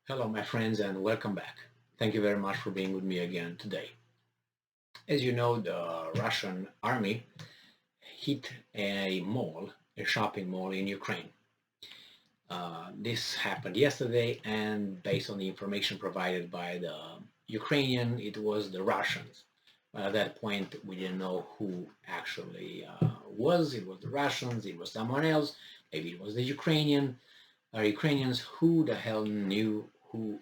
Hello, my friends, and welcome back. Thank you very much for being with me again today. As you know, the Russian army hit a mall, a shopping mall in Ukraine. This happened yesterday, and based on the information provided by the Ukrainian, it was the Russians. At that point, we didn't know who actually was. It was the Russians, it was someone else, maybe it was the Ukrainians. Who the hell knew who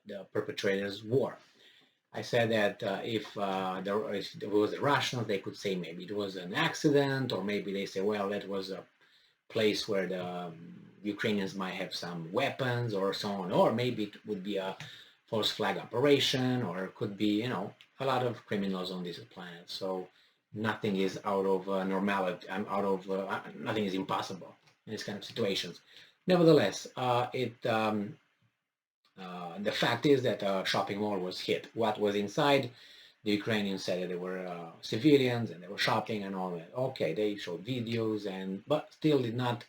the perpetrators were? I said that if it was the Russians, they could say maybe it was an accident, or maybe they say, well, that was a place where the Ukrainians might have some weapons or so on, or maybe it would be a false flag operation, or it could be, a lot of criminals on this planet. So nothing is out of normality. Nothing is impossible in this kind of situations. Nevertheless, the fact is that a shopping mall was hit. What was inside? The Ukrainians said that there were civilians and they were shopping and all that. Okay, they showed videos but still did not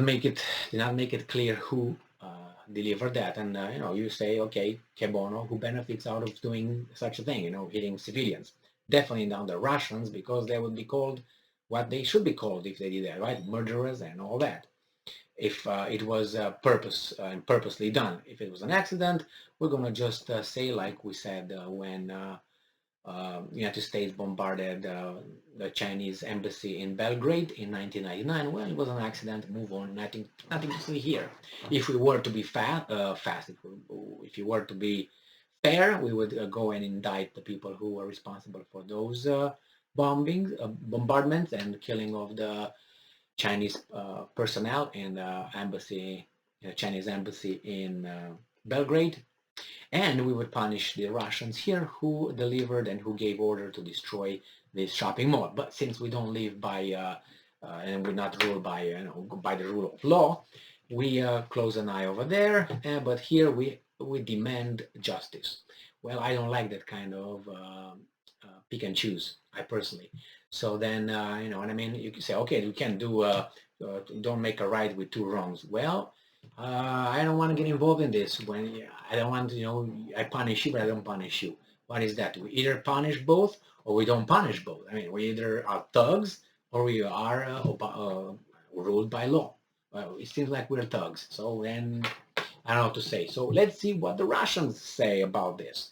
make it clear who delivered that. And you say, okay, che bono, who benefits out of doing such a thing? Hitting civilians. Definitely not the Russians, because they would be called what they should be called if they did that, right? Murderers and all that. If it was purposely done. If it was an accident, we're gonna just say like we said when United States bombarded the Chinese embassy in Belgrade in 1999. Well, it was an accident. Move on. Nothing to see here. If we were to be fast, if you were to be fair, we would go and indict the people who were responsible for those bombardments and killing of the Chinese personnel in the embassy, Chinese embassy in Belgrade, and we would punish the Russians here who delivered and who gave order to destroy this shopping mall. But since we don't live by and we're not ruled by the rule of law, we close an eye over there. But here we demand justice. Well, I don't like that kind of pick and choose. I personally. So then, you know what I mean? You can say, okay, you can't don't make a right with two wrongs. Well, I don't want to get involved in this. When I don't want to, I punish you, but I don't punish you. What is that? We either punish both or we don't punish both. I mean, we either are thugs or we are ruled by law. Well, it seems like we're thugs. So then, I don't know what to say. So let's see what the Russians say about this.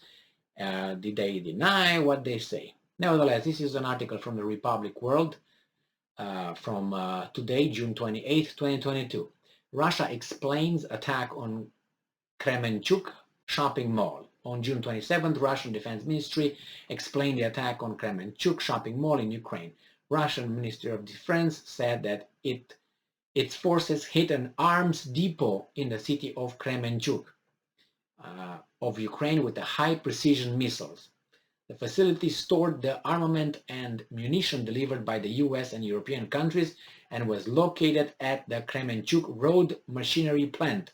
Did they deny what they say? Nevertheless, this is an article from the Republic World from today, June 28th, 2022. Russia explains attack on Kremenchuk shopping mall. On June 27th, Russian Defense Ministry explained the attack on Kremenchuk shopping mall in Ukraine. Russian Ministry of Defense said that its forces hit an arms depot in the city of Kremenchuk of Ukraine with high-precision missiles. The facility stored the armament and munition delivered by the US and European countries and was located at the Kremenchuk Road Machinery Plant.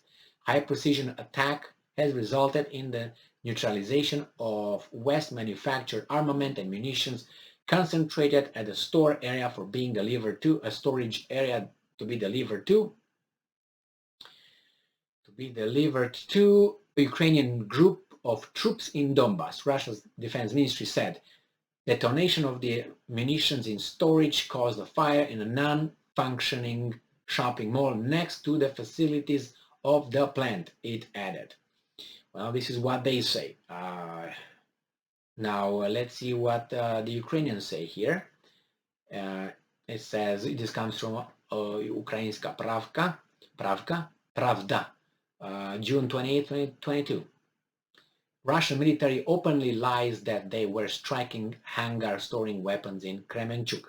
High-precision attack has resulted in the neutralization of West-manufactured armament and munitions concentrated at the store area for being delivered to a storage area to be delivered to a Ukrainian group of troops in Donbass. Russia's defense ministry said detonation of the munitions in storage caused a fire in a non-functioning shopping mall next to the facilities of the plant, it added. Well, this is what they say. Now, let's see what the Ukrainians say here. It says, this comes from Ukrainska Pravda, June 28, 2022. Russian military openly lies that they were striking hangar storing weapons in Kremenchuk.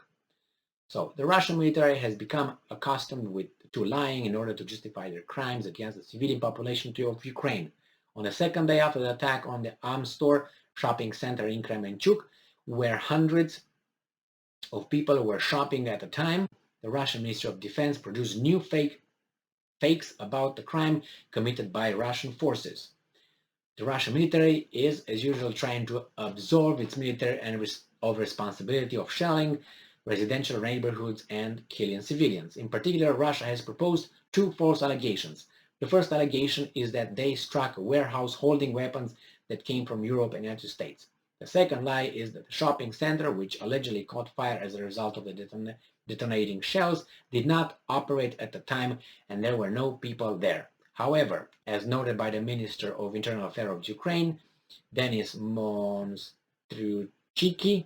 So the Russian military has become accustomed to lying in order to justify their crimes against the civilian population of Ukraine. On the second day after the attack on the arms store shopping center in Kremenchuk, where hundreds of people were shopping at the time, the Russian Ministry of Defense produced new fakes about the crime committed by Russian forces. The Russian military is, as usual, trying to absolve its military of responsibility of shelling residential neighborhoods and killing civilians. In particular, Russia has proposed two false allegations. The first allegation is that they struck a warehouse holding weapons that came from Europe and the United States. The second lie is that the shopping center, which allegedly caught fire as a result of the detonating shells, did not operate at the time and there were no people there. However, as noted by the Minister of Internal Affairs of Ukraine, Denis Monastyrski,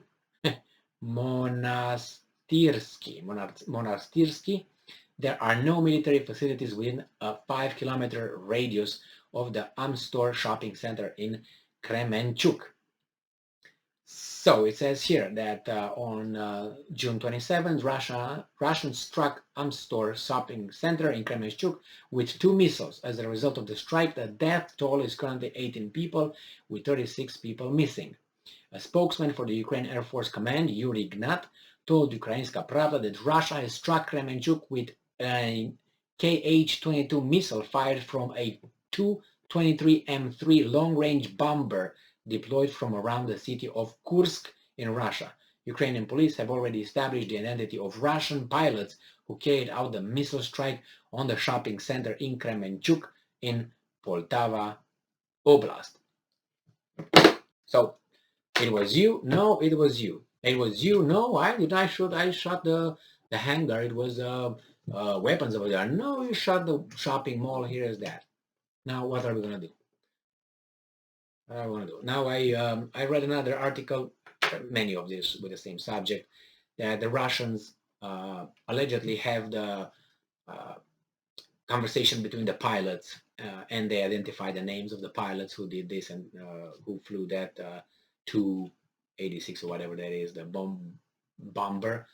there are no military facilities within a 5-kilometer radius of the Amstor shopping center in Kremenchuk. So it says here that on June 27th, Russians struck Amstor shopping center in Kremenchuk with 2 missiles. As a result of the strike, the death toll is currently 18 people, with 36 people missing. A spokesman for the Ukraine Air Force Command, Yuri Gnat, told Ukrainska Pravda that Russia has struck Kremenchuk with a Kh-22 missile fired from a Tu-23M3 long-range bomber deployed from around the city of Kursk in Russia. Ukrainian police have already established the identity of Russian pilots who carried out the missile strike on the shopping center in Kremenchuk in Poltava Oblast. So, it was you? No, it was you. It was you? No, I shot the hangar. It was weapons over there. No, you shot the shopping mall. Here is that. Now, what are we gonna do? What I want to do now. I read another article, many of these with the same subject, that the Russians allegedly have the conversation between the pilots, and they identify the names of the pilots who did this and who flew that Tu-86 or whatever that is, the bomber,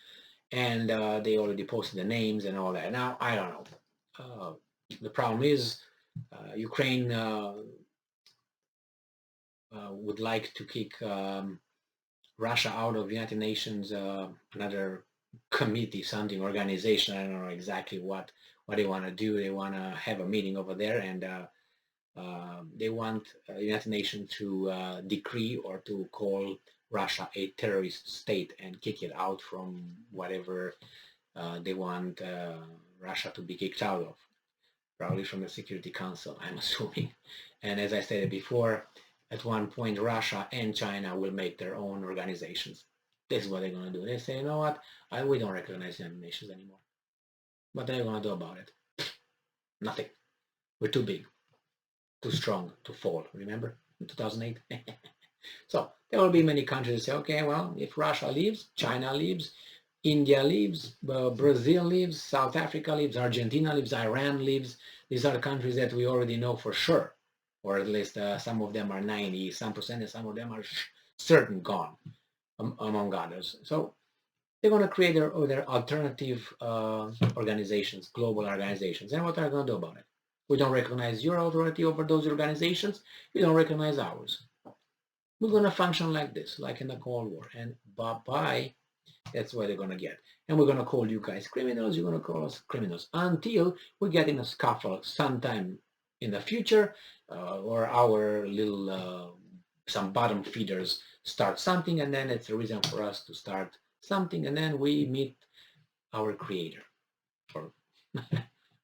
and they already posted the names and all that. Now, I don't know. The problem is Ukraine would like to kick Russia out of United Nations, another committee, something, organization. I don't know exactly what they want to do. They want to have a meeting over there, and they want United Nations to decree or to call Russia a terrorist state and kick it out from whatever they want Russia to be kicked out of. Probably from the Security Council, I'm assuming. And as I stated before, at one point Russia and China will make their own organizations. This is what they're going to do. They say, you know what, we don't recognize United Nations anymore. What are you going to do about it? Nothing. We're too big, too strong to fall. Remember in 2008? So there will be many countries that say, okay, well, if Russia leaves, China leaves, India leaves, Brazil leaves, South Africa leaves, Argentina leaves, Iran leaves. These are the countries that we already know for sure, or at least some of them are 90% and some of them are certain gone, among others. So they're going to create their alternative organizations, global organizations. And what are they going to do about it? We don't recognize your authority over those organizations. You don't recognize ours. We're going to function like this, like in the Cold War. And bye-bye. That's what they're going to get. And we're going to call you guys criminals. You're going to call us criminals until we get in a scuffle sometime in the future, or our little, some bottom feeders start something, and then it's a reason for us to start something, and then we meet our creator.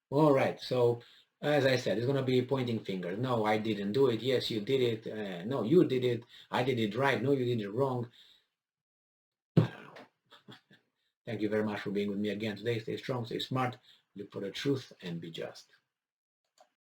All right. So as I said, it's going to be pointing fingers. No, I didn't do it. Yes, you did it. No, you did it. I did it right. No, you did it wrong. Thank you very much for being with me again today. Stay strong, stay smart, look for the truth, and be just.